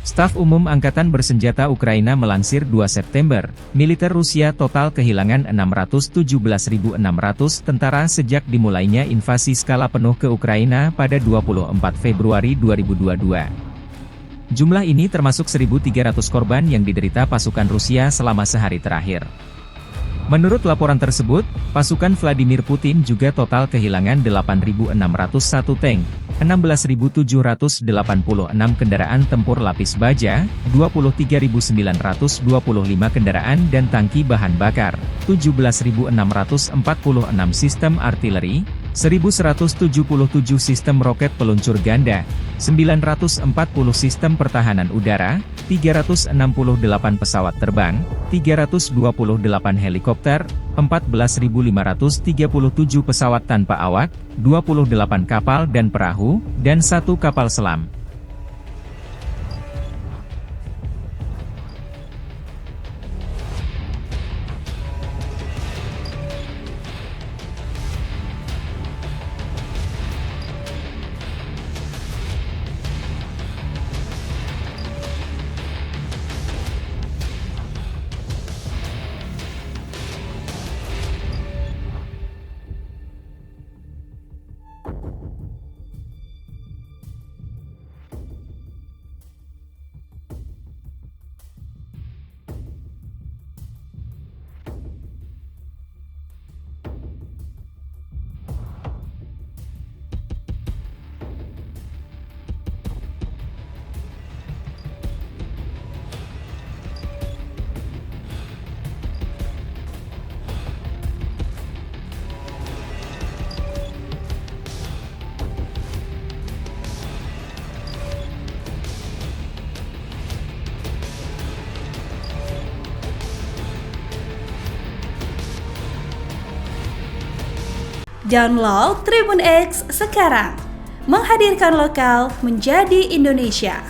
Staf Umum Angkatan Bersenjata Ukraina melansir 2 September, militer Rusia total kehilangan 617.600 tentara sejak dimulainya invasi skala penuh ke Ukraina pada 24 Februari 2022. Jumlah ini termasuk 1.300 korban yang diderita pasukan Rusia selama sehari terakhir. Menurut laporan tersebut, pasukan Vladimir Putin juga total kehilangan 8.601 tank, 16.786 kendaraan tempur lapis baja, 23.925 kendaraan dan tangki bahan bakar, 17.646 sistem artileri, 1.177 sistem roket peluncur ganda, 940 sistem pertahanan udara, 368 pesawat terbang, 328 helikopter, 14.537 pesawat tanpa awak, 28 kapal dan perahu, dan 1 kapal selam. Download Tribun X sekarang, menghadirkan lokal menjadi Indonesia.